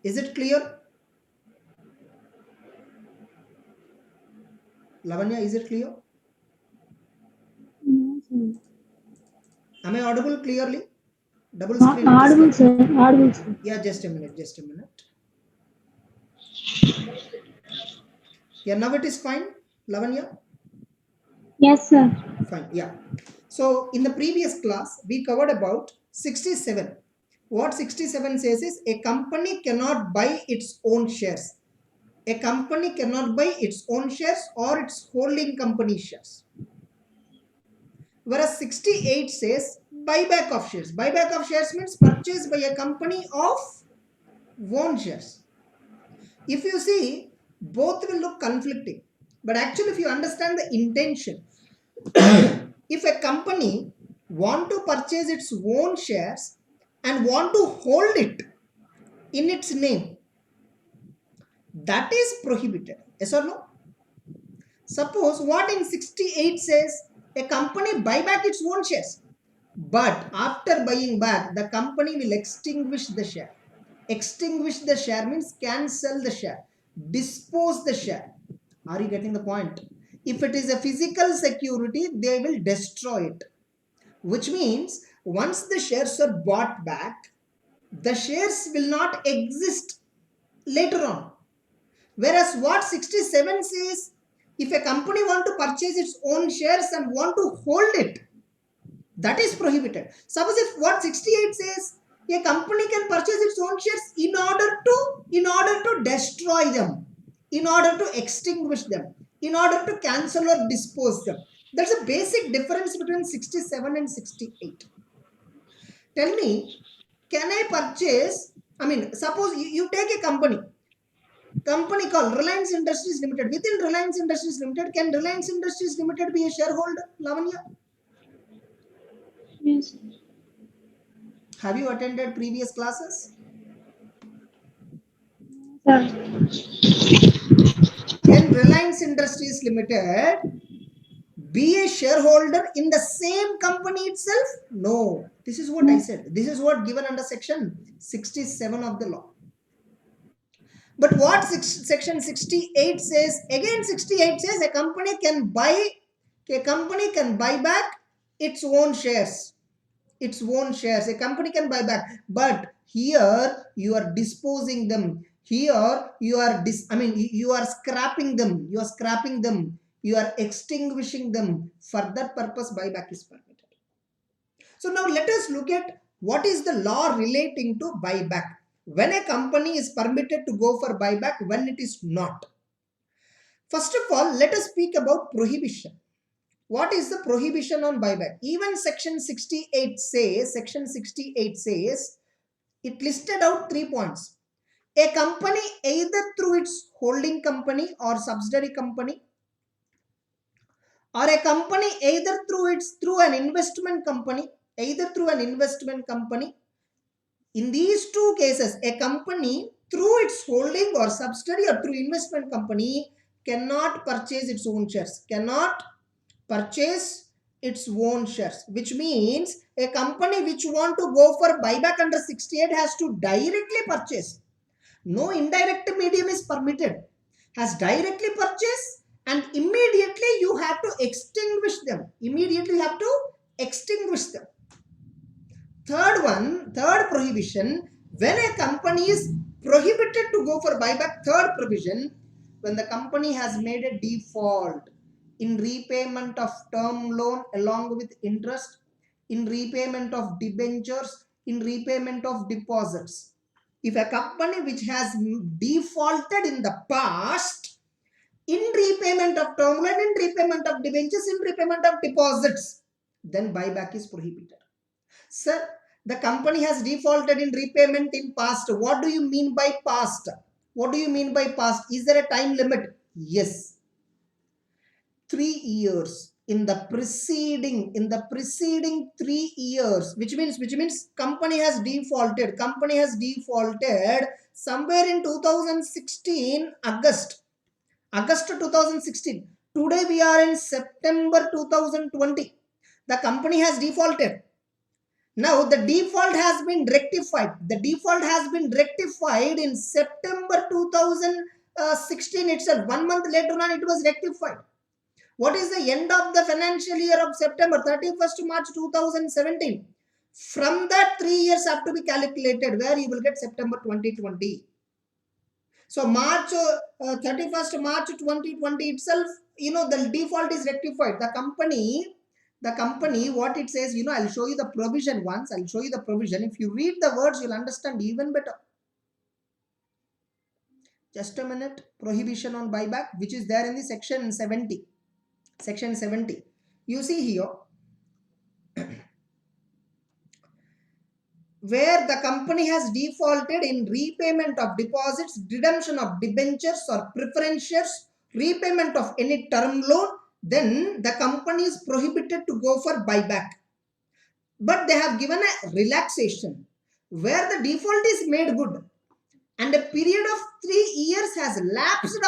Is it clear? Lavanya, is it clear? No, sir. Am I audible clearly? Double screen it is Audible, coming. sir. Audible, sir. Yeah, just a minute, just a minute. Yeah, now it is fine, Lavanya? Yes, sir. Fine, yeah. So in the previous class, we covered about 67. What 67 says is a company cannot buy its own shares. A company cannot buy its own shares or its holding company shares. Whereas 68 says buyback of shares. Buyback of shares means purchase by a company of own shares. If you see, both will look conflicting. But actually, if you understand the intention, if a company want to purchase its own shares and want to hold it in its name, that is prohibited. Yes or no? Suppose what in 68 says a company buy back its own shares, but after buying back, the company will extinguish the share. Extinguish the share means cancel the share, dispose the share. Are you getting the point? If it is a physical security, they will destroy it, which means once the shares are bought back, the shares will not exist later on. Whereas what 67 says, if a company want to purchase its own shares and want to hold it, that is prohibited. Suppose if what 68 says, a company can purchase its own shares in order to destroy them, in order to extinguish them, in order to cancel or dispose them. That's a basic difference between 67 and 68. Tell me, can I purchase? I mean, suppose you take a company called Reliance Industries Limited. Within Reliance Industries Limited, can Reliance Industries Limited be a shareholder, Lavanya? Yes, sir. Have you attended previous classes? Sir. Can Reliance Industries Limited be a shareholder in the same company itself? No. This is what I No. said. This is what given under section 67 of the law. But what section 68 says, again 68 says a company can buy back its own shares. Its own shares. A company can buy back. But here you are disposing them. Here you are you are scrapping them. You are scrapping them. You are extinguishing them. For that purpose, buyback is permitted. So now let us look at what is the law relating to buyback. When a company is permitted to go for buyback, when it is not. First of all, let us speak about prohibition. What is the prohibition on buyback? Even section 68 says, it listed out 3 points. A company either through its holding company or subsidiary company, or a company either through an investment company, either through an investment company. In these two cases, a company through its holding or subsidiary or through investment company cannot purchase its own shares, cannot purchase its own shares, which means a company which want to go for buyback under 68 has to directly purchase. No indirect medium is permitted. Has directly purchased and immediately you have to extinguish them. Immediately you have to extinguish them. Third prohibition, when a company is prohibited to go for buyback, third provision, when the company has made a default in repayment of term loan along with interest, in repayment of debentures, in repayment of deposits. If a company which has defaulted in the past, in repayment of term loan, in repayment of debentures, in repayment of deposits, then buyback is prohibited. Sir, the company has defaulted in repayment in past. What do you mean by past? What do you mean by past? Is there a time limit? Yes. 3 years. In the preceding 3 years, which means company has defaulted somewhere in 2016 August 2016. Today we are in September 2020. The company has defaulted. Now the default has been rectified. The default has been rectified in September 2016 itself. 1 month later on, it was rectified. What is the end of the financial year of September? 31st March 2017. From that, 3 years have to be calculated, where you will get September 2020. So March 31st March 2020 itself, the default is rectified. The company, what it says, I'll show you the provision once. I'll show you the provision. If you read the words, you'll understand even better. Just a minute. Prohibition on buyback, which is there in the section 70. Section 70. You see here, where the company has defaulted in repayment of deposits, redemption of debentures or preference shares, repayment of any term loan, then the company is prohibited to go for buyback. But they have given a relaxation where the default is made good and a period of 3 years has lapsed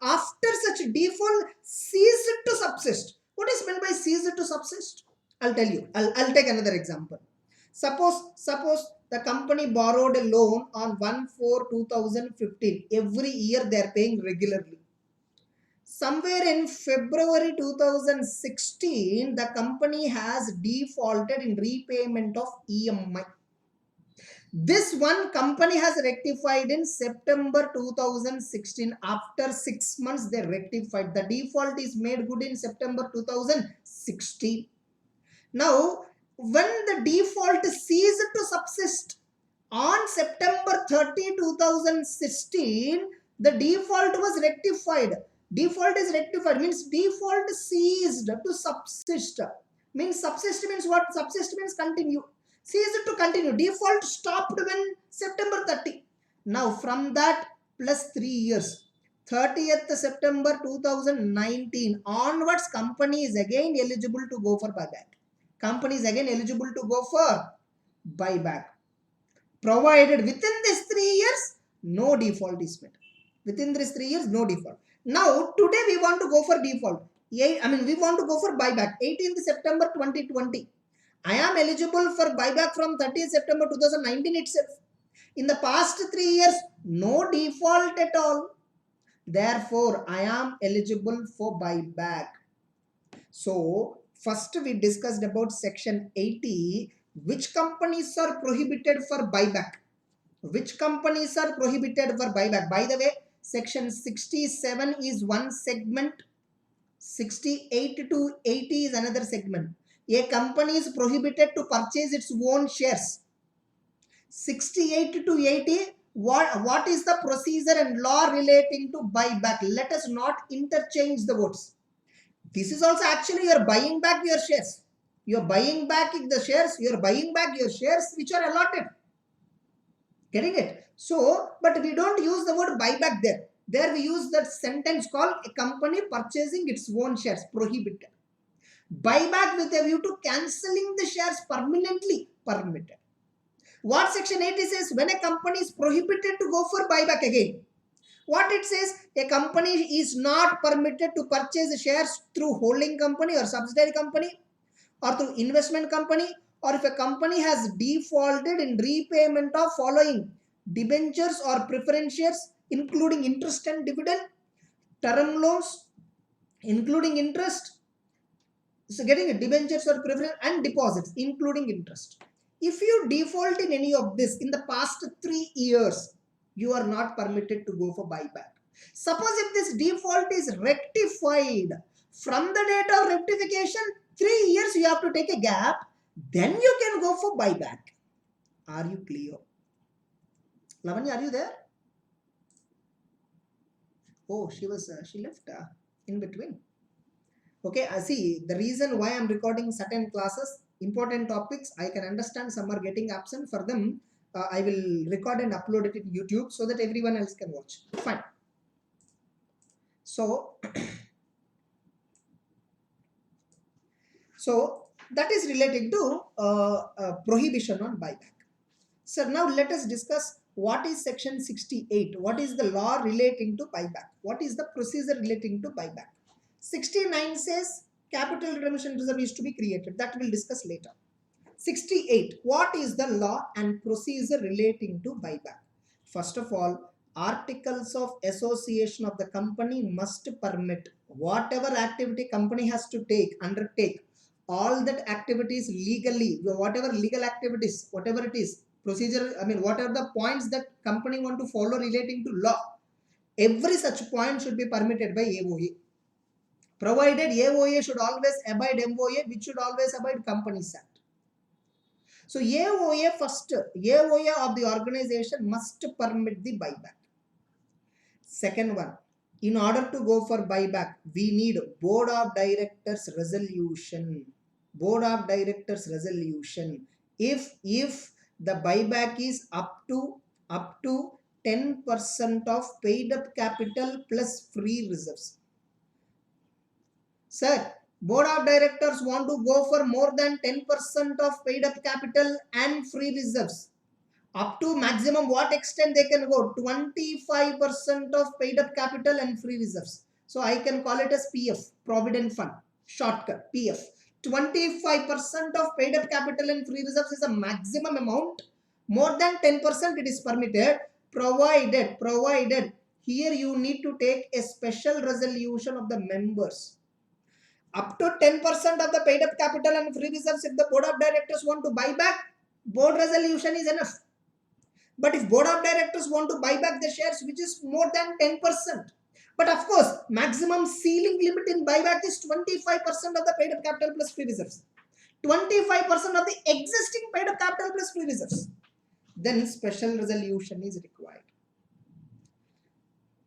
after such default ceased to subsist. What is meant by ceased to subsist? I'll tell you. I'll take another example. Suppose the company borrowed a loan on 1/4/2015. Every year they are paying regularly. Somewhere in February 2016, the company has defaulted in repayment of EMI. This one company has rectified in September 2016. After 6 months, they rectified. The default is made good in September 2016. Now, when the default ceased to subsist on September 30, 2016, the default was rectified. Default is rectified, means default ceased to subsist. Means subsist means what? Subsist means continue. Ceased to continue. Default stopped when? September 30. Now, from that plus 3 years, 30th September 2019 onwards, company is again eligible to go for buyback. Company is again eligible to go for buyback, provided within these 3 years no default is met. Within these 3 years, no default. Now today we want to go for default. We want to go for buyback. 18th September 2020. I am eligible for buyback from 30th September 2019 itself. In the past 3 years, no default at all. Therefore, I am eligible for buyback. So, first we discussed about section 80, which companies are prohibited for buyback. Which companies are prohibited for buyback? By the way, section 67 is one segment, 68 to 80 is another segment. A company is prohibited to purchase its own shares. 68 to 80, what is the procedure and law relating to buyback? Let us not interchange the words. This is also actually you are buying back your shares. You are buying back the shares. You are buying back your shares which are allotted. Getting it? So, but we don't use the word buyback there. There we use that sentence called a company purchasing its own shares, prohibited. Buyback with a view to cancelling the shares permanently, permitted. What section 80 says? When a company is prohibited to go for buyback again. What it says? A company is not permitted to purchase shares through holding company or subsidiary company or through investment company, or if a company has defaulted in repayment of following debentures or preference shares, including interest and dividend, term loans, including interest, so getting debentures or preference and deposits, including interest. If you default in any of this in the past 3 years, you are not permitted to go for buyback. Suppose if this default is rectified, from the date of rectification, 3 years you have to take a gap, then you can go for buyback. Are you clear? Lavanya, are you there? Oh, she left in between. Okay, I see the reason why I'm recording certain classes, important topics, I can understand some are getting absent. For them, I will record and upload it in YouTube so that everyone else can watch. Fine. So, that is relating to prohibition on buyback. So now let us discuss what is section 68. What is the law relating to buyback? What is the procedure relating to buyback? 69 says capital redemption reserve is to be created. That we'll discuss later. 68. What is the law and procedure relating to buyback? First of all, articles of association of the company must permit whatever activity company has to undertake, all that activities legally, whatever legal activities, whatever it is, procedure, whatever the points that company want to follow relating to law, every such point should be permitted by AOA. Provided AOA should always abide MOA, which should always abide Companies Act. So AOA first, AOA of the organization must permit the buyback. Second one, in order to go for buyback, we need board of directors resolution. Board of directors resolution. If the buyback is up to 10% of paid up capital plus free reserves. Sir, board of directors want to go for more than 10% of paid up capital and free reserves. Up to maximum what extent they can go? 25% of paid up capital and free reserves. So I can call it as PF, Provident Fund, shortcut PF. 25% of paid up capital and free reserves is a maximum amount. More than 10% it is permitted, provided here you need to take a special resolution of the members. Up to 10% of the paid up capital and free reserves, if the board of directors want to buy back, board resolution is enough. But if board of directors want to buy back the shares, which is more than 10%, but of course, maximum ceiling limit in buyback is 25% of the paid up capital plus free reserves. 25% of the existing paid up capital plus free reserves. Then special resolution is required.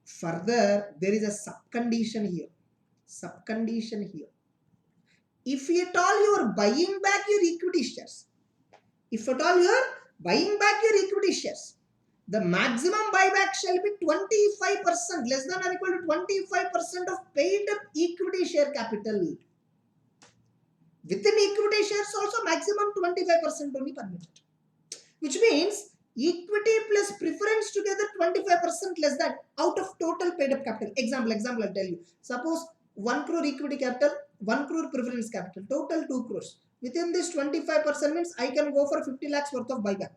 Further, there is a subcondition here. If at all you are buying back your equity shares, the maximum buyback shall be 25%, less than or equal to 25% of paid up equity share capital. Within equity shares also maximum 25% only permitted. Which means equity plus preference together 25% less than out of total paid up capital. Example I'll tell you. Suppose 1 crore equity capital, 1 crore preference capital, total 2 crores. Within this 25% means I can go for 50 lakhs worth of buyback.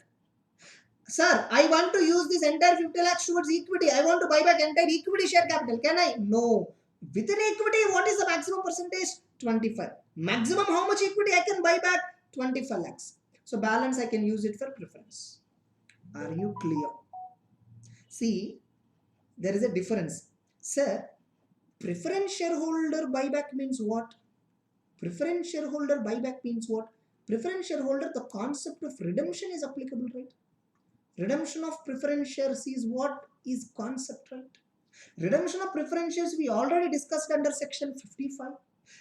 Sir, I want to use this entire 50 lakhs towards equity. I want to buy back entire equity share capital. Can I? No. Within equity, what is the maximum percentage? 25. Maximum how much equity I can buy back? 25 lakhs. So balance I can use it for preference. Are you clear? See, there is a difference. Sir, preference shareholder buyback means what? Preference shareholder buyback means what? Preference shareholder, the concept of redemption is applicable, right? Redemption of preference shares is what is concept, right? Redemption of preference shares we already discussed under section 55.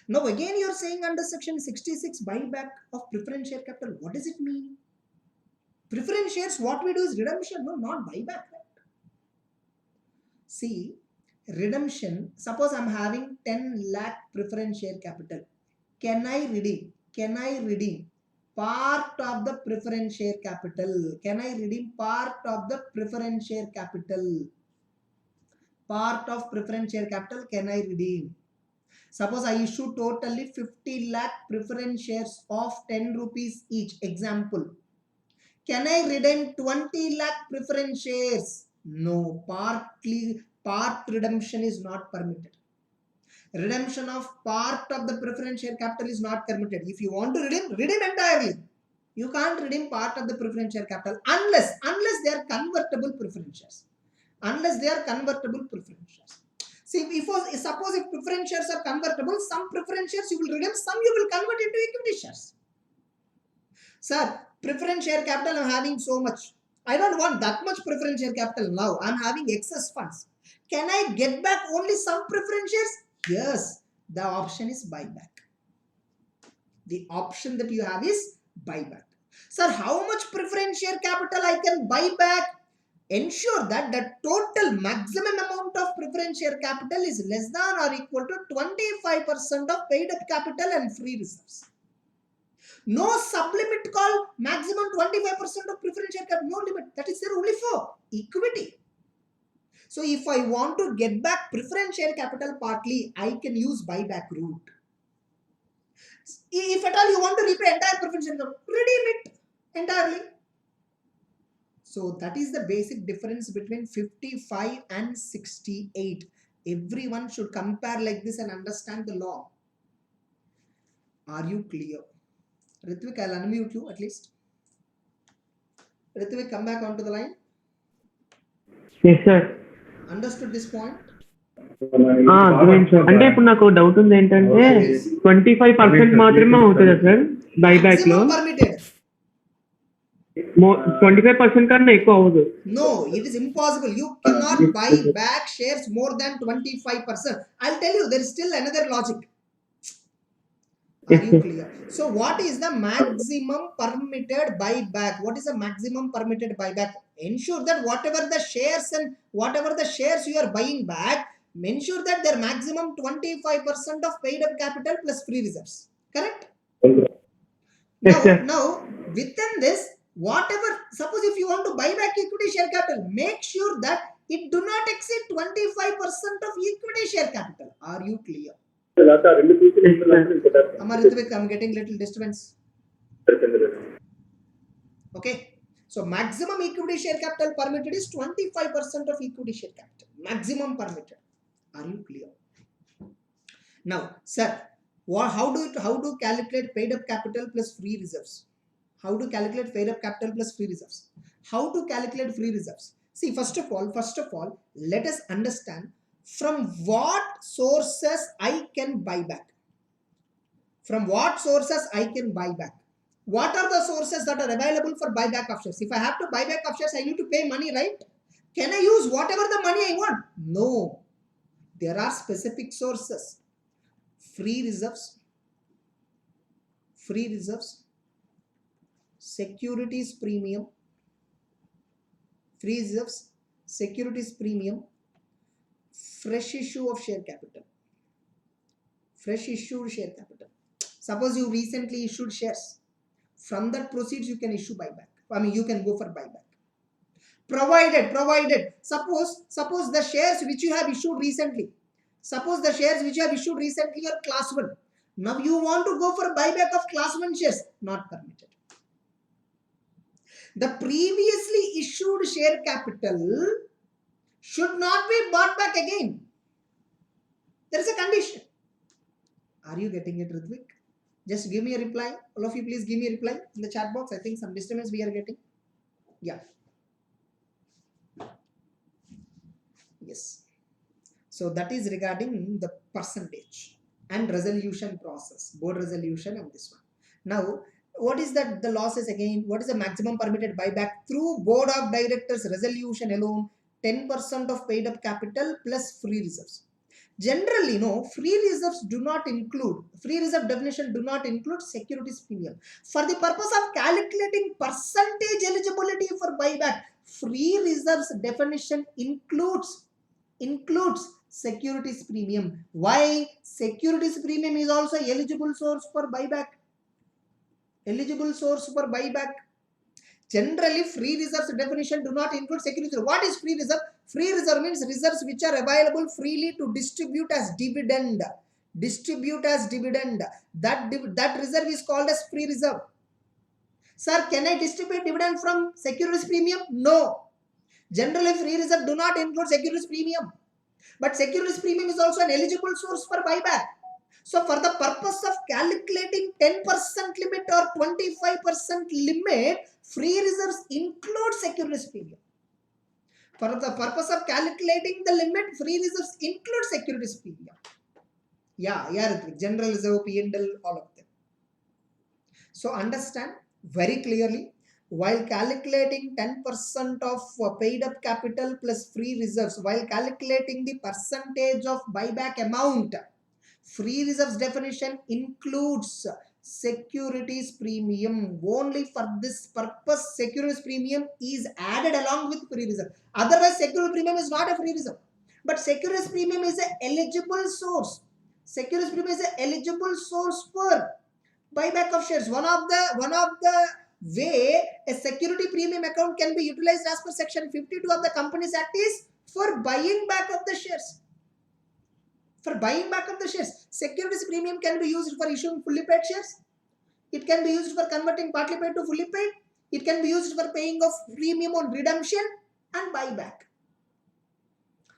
Now again you are saying under section 66 buyback of preference share capital. What does it mean? Preference shares, what we do is redemption, no, not buyback, right? See, redemption, suppose I'm having 10 lakh preference share capital. Can I redeem part of the preference share capital? Can I redeem part of the preference share capital? Part of preference share capital, can I redeem? Suppose I issue totally 50 lakh preference shares of 10 rupees each. Example. Can I redeem 20 lakh preference shares? No. Part redemption is not permitted. Redemption of part of the preference share capital is not permitted. If you want to redeem entirely. You can't redeem part of the preference share capital unless they are convertible preference shares. See, suppose if preference shares are convertible, some preference shares you will redeem, some you will convert into equity shares. Sir, preference share capital I'm having so much. I don't want that much preference share capital now. I'm having excess funds. Can I get back only some preference shares? Yes. The option is buyback. The option that you have is buyback. Sir, how much preference share capital I can buy back? Ensure that the total maximum amount of preference share capital is less than or equal to 25% of paid up capital and free reserves. No sublimit called maximum 25% of preference share capital. No limit. That is there only for equity. So if I want to get back preference share capital partly, I can use buyback route. If at all you want to repay entire preference income, redeem it entirely. So that is the basic difference between 55 and 68. Everyone should compare like this and understand the law. Are you clear? Ritvik, I'll unmute you at least. Ritvik, come back onto the line. Yes, sir. Understood this point? అర్థమైంది sir. అంటే ఇప్పుడు నాకు doubt ఉంది ఏంటంటే 25% మాత్రమే అవుతుందా sir buyback లో? Maximum permitted. 25% కన్నా ఎక్కువ అవ్వదు. No, it is impossible. You cannot buy back shares more than 25%. I'll tell you, there is still another logic. Are you clear? So what is the maximum permitted buyback? What is the maximum permitted buyback? Ensure that whatever the shares you are buying back, ensure that their maximum 25% of paid up capital plus free reserves. Correct? Yes, sir. Now within this, whatever, suppose if you want to buy back equity share capital, make sure that it do not exceed 25% of equity share capital. Are you clear? Amar Ritvik, I'm getting little disturbance. Okay. So maximum equity share capital permitted is 25% of equity share capital. Maximum permitted. Are you clear? Now, sir, how do calculate paid up capital plus free reserves? How to calculate paid up capital plus free reserves? How to calculate free reserves? See, first of all, let us understand from what sources I can buy back. From what sources I can buy back. What are the sources that are available for buyback of shares? If I have to buy back of shares, I need to pay money, right? Can I use whatever the money I want? No. There are specific sources. Free reserves, securities premium, free reserves, securities premium, fresh issue of share capital. Fresh issued share capital. Suppose you recently issued shares. From that proceeds, you can issue buyback. I mean, you can go for buyback. Provided. Suppose the shares which you have issued recently. Suppose the shares which you have issued recently are class 1. Now you want to go for buyback of class 1 shares. Not permitted. The previously issued share capital should not be bought back again. There is a condition. Are you getting it, Ritvik? Just give me a reply. All of you, please give me a reply in the chat box. I think some disturbance we are getting. Yeah. Yes. So that is regarding the percentage and resolution process, board resolution and this one. Now, what is that the losses again? What is the maximum permitted buyback through board of directors resolution alone? 10% of paid up capital plus free reserves. Generally, no, free reserve definition do not include securities premium. For the purpose of calculating percentage eligibility for buyback, free reserves definition includes securities premium. Why? Securities premium is also eligible source for buyback. Generally, free reserves definition do not include securities. What is free reserve? Free reserve means reserves which are available freely to distribute as dividend. That reserve is called as free reserve. Sir, can I distribute dividend from securities premium? No. Generally, free reserve do not include securities premium. But securities premium is also an eligible source for buyback. So for the purpose of calculating 10% limit or 25% limit, free reserves include securities premium. For the purpose of calculating the limit, free reserves include securities premium. Yeah, general reserve, P&L, all of them. So understand very clearly, while calculating 10% of paid up capital plus free reserves, while calculating the percentage of buyback amount, free reserves definition includes securities premium. Only for this purpose, securities premium is added along with free reserve. Otherwise, securities premium is not a free reserve. But securities premium is an eligible source. Securities premium is an eligible source for buyback of shares. One of the way a security premium account can be utilized as per section 52 of the Companies Act is for buying back of the shares. For buying back of the shares, securities premium can be used for issuing fully paid shares. It can be used for converting partly paid to fully paid. It can be used for paying of premium on redemption and buyback.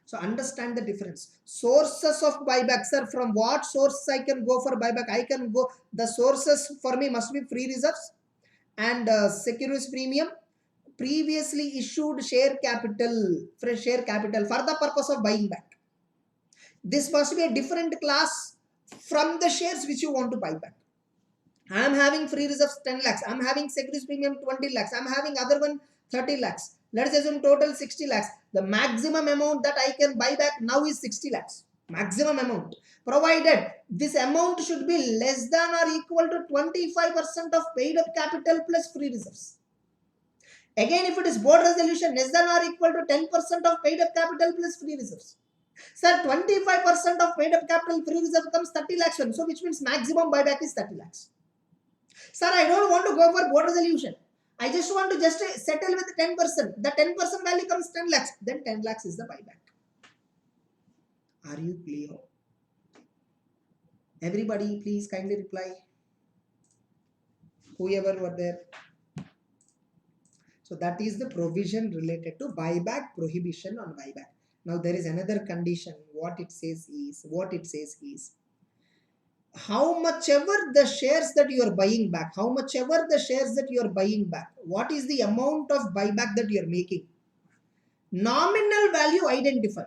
So understand the difference. Sources of buyback, sir, from what source I can go for buyback? I can go, the sources for me must be free reserves and securities premium, previously issued share capital, fresh share capital for the purpose of buying back. This must be a different class from the shares which you want to buy back. I am having free reserves 10 lakhs. I am having securities premium 20 lakhs. I am having other one 30 lakhs. Let's assume total 60 lakhs. The maximum amount that I can buy back now is 60 lakhs. Maximum amount. Provided this amount should be less than or equal to 25% of paid up capital plus free reserves. Again, if it is board resolution less than or equal to 10% of paid up capital plus free reserves. Sir, 25% of paid up capital free reserve comes 30 lakhs. So which means maximum buyback is 30 lakhs. Sir, I don't want to go for board resolution. I just want to just settle with 10%. The 10% value comes 10 lakhs. Then 10 lakhs is the buyback. Are you clear? Everybody, please kindly reply. Whoever were there. So that is the provision related to buyback, prohibition on buyback. Now there is another condition. What it says is, how much ever the shares that you are buying back, what is the amount of buyback that you are making? Nominal value identify.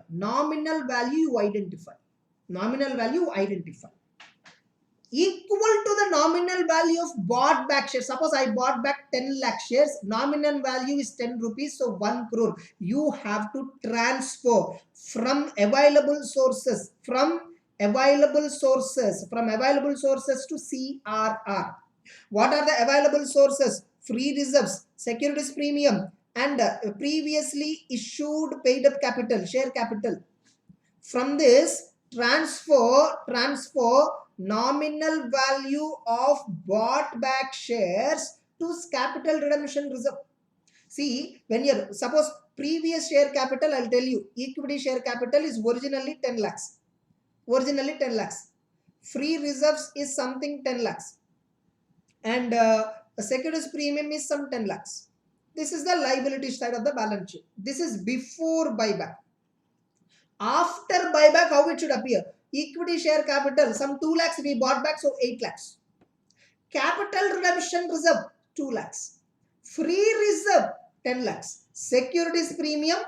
Equal to the nominal value of bought back shares. Suppose I bought back 10 lakh shares. Nominal value is 10 rupees. So 1 crore. You have to transfer from available sources to CRR. What are the available sources? Free reserves, securities premium, and previously issued paid up capital, share capital. From this, transfer nominal value of bought back shares to capital redemption reserve. See, when you're, suppose previous share capital, I'll tell you, equity share capital is originally 10 lakhs. Free reserves is something 10 lakhs. And securities premium is some 10 lakhs. This is the liability side of the balance sheet. This is before buyback. After buyback, how it should appear? Equity share capital, some 2 lakhs we bought back, so 8 lakhs. Capital redemption reserve, 2 lakhs. Free reserve, 10 lakhs. Securities premium,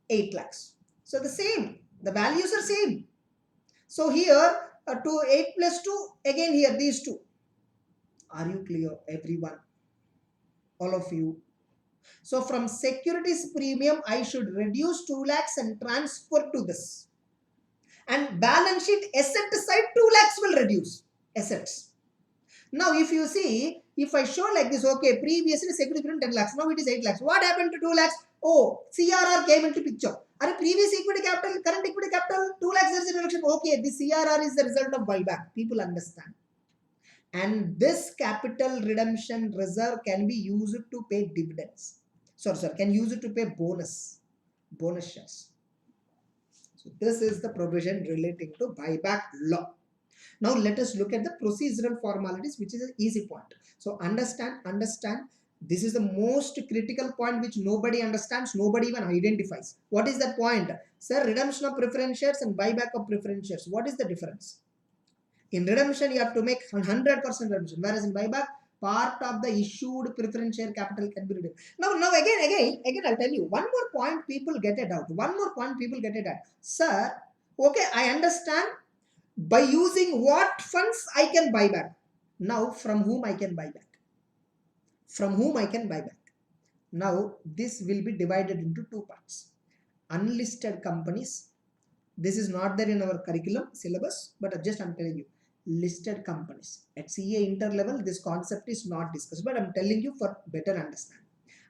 8 lakhs. So the same, the values are same. So here, 8 plus 2, again here, these two. Are you clear, everyone? All of you? So from securities premium, I should reduce 2 lakhs and transfer to this. And balance sheet asset side 2 lakhs will reduce assets. Now if you see, if I show like this, okay, previously securities premium 10 lakhs, now it is 8 lakhs. What happened to 2 lakhs? Oh, CRR came into picture. Are previous equity capital, current equity capital, 2 lakhs there is a reduction. Okay, the CRR is the result of buyback. People understand. And this capital redemption reserve can be used to pay dividends. Can use it to pay bonus shares. So this is the provision relating to buyback law. Now let us look at the procedural formalities, which is an easy point. So understand. This is the most critical point which nobody understands, nobody even identifies. What is that point? Sir, redemption of preference shares and buyback of preference shares. What is the difference? In redemption, you have to make 100% redemption, whereas in buyback, part of the issued preference share capital can be redeemed. Now again, I'll tell you, one more point people get it out. Sir, okay, I understand by using what funds I can buy back. Now, from whom I can buy back? Now, this will be divided into two parts. Unlisted companies. This is not there in our curriculum syllabus, but just I'm telling you. Listed companies. At CA interlevel, this concept is not discussed, but I'm telling you for better understanding.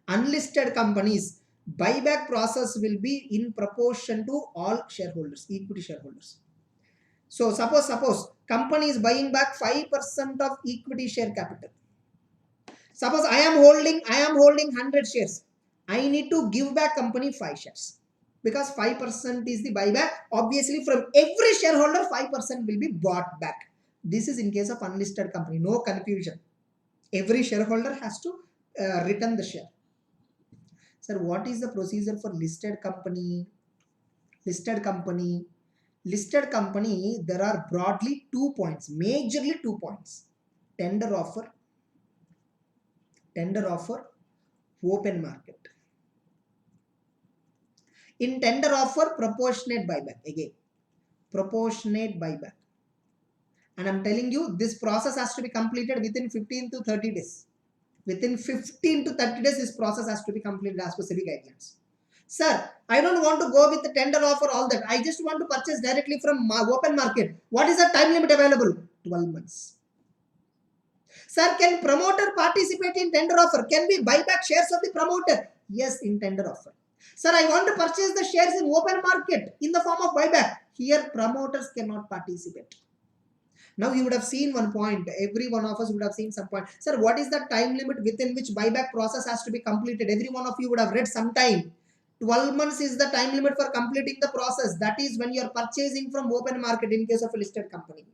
Unlisted companies, buyback process will be in proportion to all shareholders, equity shareholders. So suppose company is buying back 5% of equity share capital. Suppose I am holding 100 shares. I need to give back company 5 shares. because 5% is the buyback. Obviously, from every shareholder, 5% will be bought back. This is in case of unlisted company. No confusion. Every shareholder has to return the share. Sir, what is the procedure for listed company? Listed company, there are broadly 2 points, majorly 2 points. Tender offer, open market. In tender offer, proportionate buyback. Again, proportionate buyback. And I'm telling you, this process has to be completed within 15 to 30 days. Within 15 to 30 days, this process has to be completed as per SEBI guidelines. Sir, I don't want to go with the tender offer, all that. I just want to purchase directly from open market. What is the time limit available? 12 months. Sir, can promoter participate in tender offer? Can we buy back shares of the promoter? Yes, in tender offer. Sir, I want to purchase the shares in open market in the form of buyback. Here, promoters cannot participate. Now you would have seen one point. Every one of us would have seen some point. Sir, what is the time limit within which buyback process has to be completed? Every one of you would have read sometime. 12 months is the time limit for completing the process. That is when you are purchasing from open market in case of a listed company.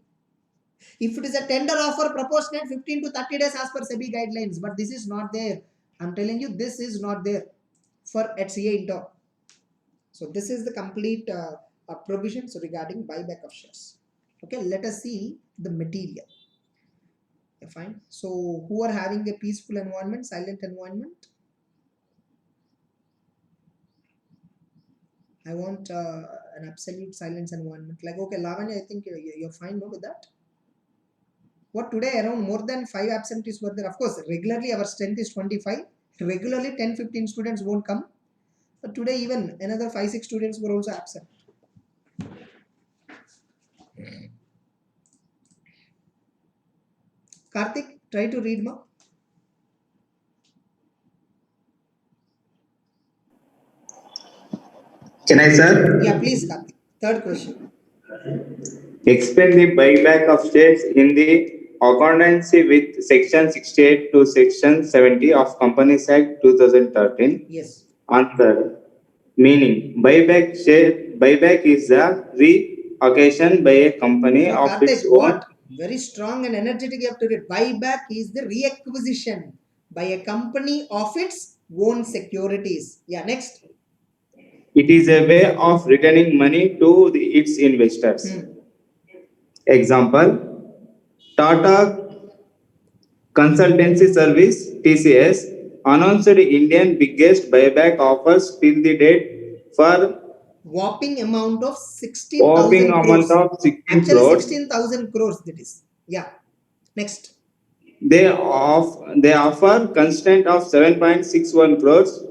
If it is a tender offer, proportionate 15 to 30 days as per SEBI guidelines. But this is not there. I'm telling you, this is not there for HCA Inter. So this is the complete provisions regarding buyback of shares. Okay, let us see the material. Okay, fine. So who are having a peaceful environment, silent environment? I want an absolute silence environment. Like, okay, Lavanya, I think you're fine with that. What today around more than 5 absentees were there. Of course, regularly our strength is 25. Regularly 10-15 students won't come. But today even another 5-6 students were also absent. Karthik, try to read ma. Can I, sir? Yeah, please, Karthik. Third question. Explain the buyback of shares in the accordance with Section 68 to Section 70 of Companies Act 2013. Yes. Answer. Meaning, buyback is a re-occasion by a company So, of Karthik, its own. what? Very strong and energetic you have to read. Buyback is the reacquisition by a company of its own securities. Yeah, next. It is a way of returning money to its investors. Example, Tata Consultancy Service (TCS) announced Indian biggest buyback offers till the date for Whopping amount of whopping 16,000 crores. amount of 16 Actually, crores. 16,000 crores that is. Yeah. Next. They offer constant of 7.61 crores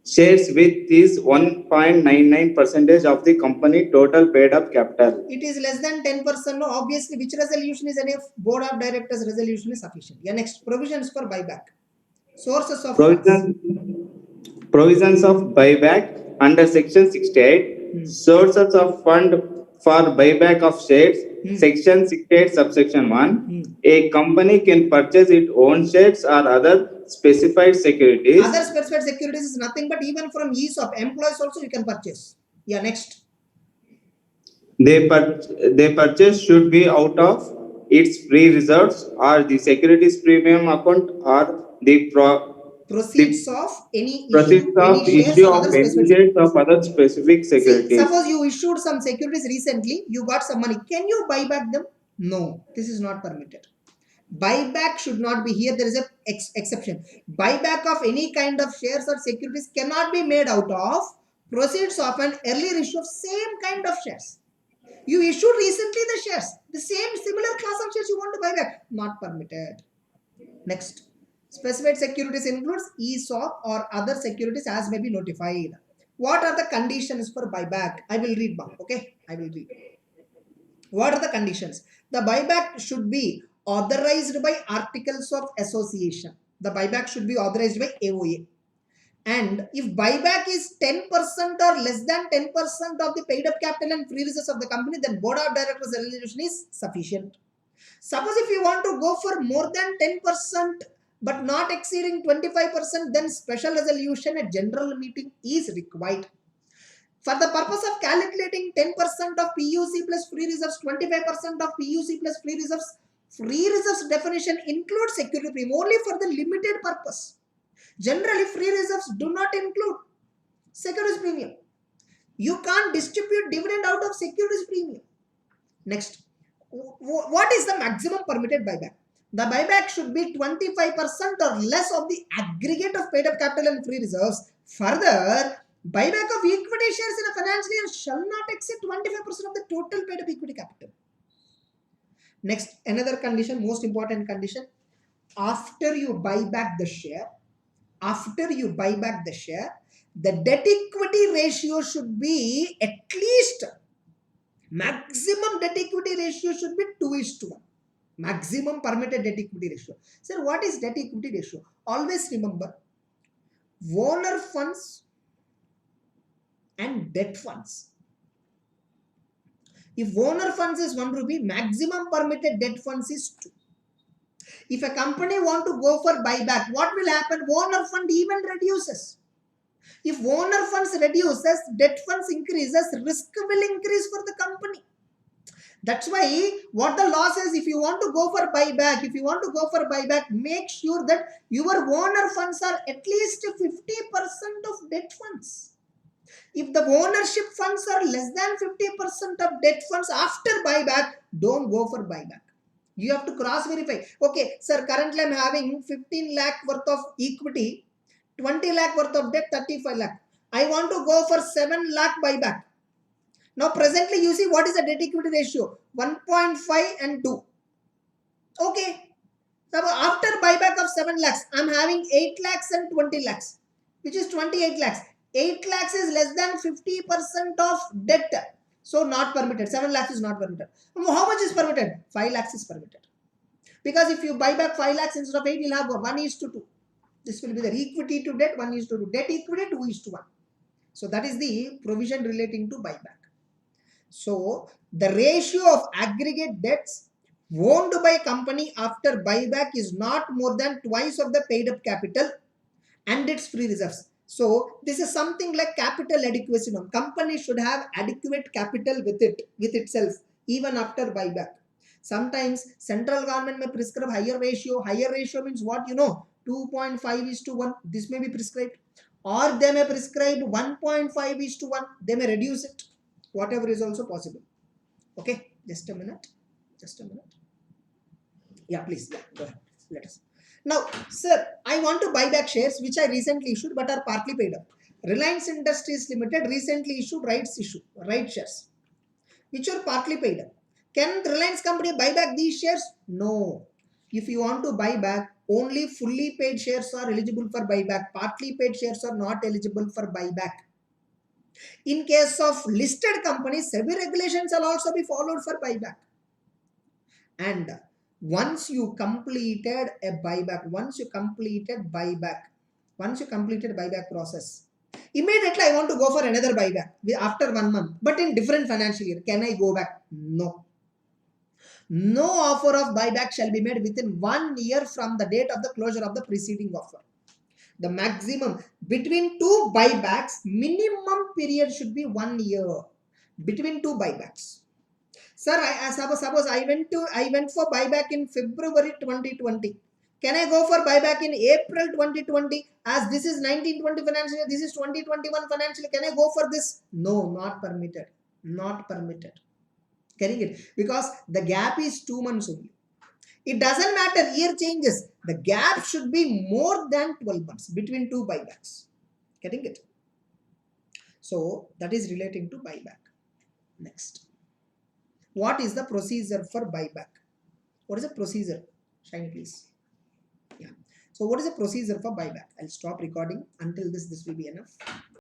shares with is 1.99% of the company total paid up capital. It is less than 10%. No, obviously, which resolution is enough? Board of Directors resolution is sufficient. Yeah, next. Provisions for buyback. Sources of funds. Provisions of buyback under Section 68. Sources of fund for buyback of shares. Section 68 subsection 1. A company can purchase its own shares or other specified securities. Other specified securities is nothing but even from ESOP. Employees also you can purchase. Yeah, next. They purchase should be out of its free reserves or the securities premium account or the proceeds of any proceeds of issue of any shares of other specific securities. See, suppose you issued some securities recently, you got some money. Can you buy back them? No, this is not permitted. Buyback should not be here. There is a exception. Buyback of any kind of shares or securities cannot be made out of proceeds of an earlier issue of same kind of shares. You issued recently the shares, the same similar class of shares you want to buy back. Not permitted. Next. Specified securities includes ESOP or other securities as may be notified. What are the conditions for buyback? I will read back. Okay, I will read. What are the conditions? The buyback should be authorized by articles of association. The buyback should be authorized by AOA. And if buyback is 10% or less than 10% of the paid up capital and free reserves of the company, then board of directors resolution is sufficient. Suppose if you want to go for more than 10% but not exceeding 25%, then special resolution at general meeting is required. For the purpose of calculating 10% of PUC plus free reserves, 25% of PUC plus free reserves definition includes security premium only for the limited purpose. Generally, free reserves do not include securities premium. You can't distribute dividend out of securities premium. Next, what is the maximum permitted buyback? The buyback should be 25% or less of the aggregate of paid up capital and free reserves. Further, buyback of equity shares in a financial year shall not exceed 25% of the total paid up equity capital. Next, another condition, most important condition, after you buy back the share, the debt equity ratio should be at least, maximum debt equity ratio should be 2:1. Maximum permitted debt equity ratio. Sir, what is debt equity ratio? Always remember, owner funds and debt funds. If owner funds is 1 rupee, maximum permitted debt funds is 2. If a company want to go for buyback, what will happen? Owner fund even reduces. If owner funds reduces, debt funds increases, risk will increase for the company. That's why what the law says, if you want to go for buyback, make sure that your owner funds are at least 50% of debt funds. If the ownership funds are less than 50% of debt funds after buyback, don't go for buyback. You have to cross verify. Okay, sir, currently I'm having 15 lakh worth of equity, 20 lakh worth of debt, 35 lakh. I want to go for 7 lakh buyback. Now presently you see what is the debt equity ratio? 1.5 and 2. Okay. So after buyback of 7 lakhs, I'm having 8 lakhs and 20 lakhs, which is 28 lakhs. 8 lakhs is less than 50% of debt. So not permitted. 7 lakhs is not permitted. How much is permitted? 5 lakhs is permitted. Because if you buy back 5 lakhs instead of 8, you'll have 1:2. This will be the equity to debt, 1:2. Debt equity, 2:1. So that is the provision relating to buyback. So the ratio of aggregate debts owned by company after buyback is not more than twice of the paid up capital and its free reserves. So this is something like capital adequacy norm. Company should have adequate capital with itself even after buyback. Sometimes central government may prescribe higher ratio. Higher ratio means what? 2.5:1. This may be prescribed, or they may prescribe 1.5:1. They may reduce it. Whatever is also possible. Okay, just a minute. Yeah, please. Yeah, go ahead. Let us. Now, sir, I want to buy back shares which I recently issued but are partly paid up. Reliance Industries Limited recently issued rights shares which are partly paid up. Can Reliance company buy back these shares? No. If you want to buy back, only fully paid shares are eligible for buyback. Partly paid shares are not eligible for buyback. In case of listed companies, SEBI regulations will also be followed for buyback. And once you completed buyback process, immediately I want to go for another buyback after 1 month, but in different financial year. Can I go back? No. No offer of buyback shall be made within 1 year from the date of the closure of the preceding offer. The maximum between 2 buybacks, minimum period should be 1 year between 2 buybacks. Sir, suppose I went for buyback in February 2020. Can I go for buyback in April 2020? As this is 1920 financial year, this is 2021 financial year. Can I go for this? No, not permitted. Not permitted. Getting it? Because the gap is 2 months only. It doesn't matter, year changes. The gap should be more than 12 months between 2 buybacks. Getting it? So that is relating to buyback. Next. What is the procedure for buyback? What is the procedure? Shine please. Yeah. So what is the procedure for buyback? I'll stop recording until this will be enough.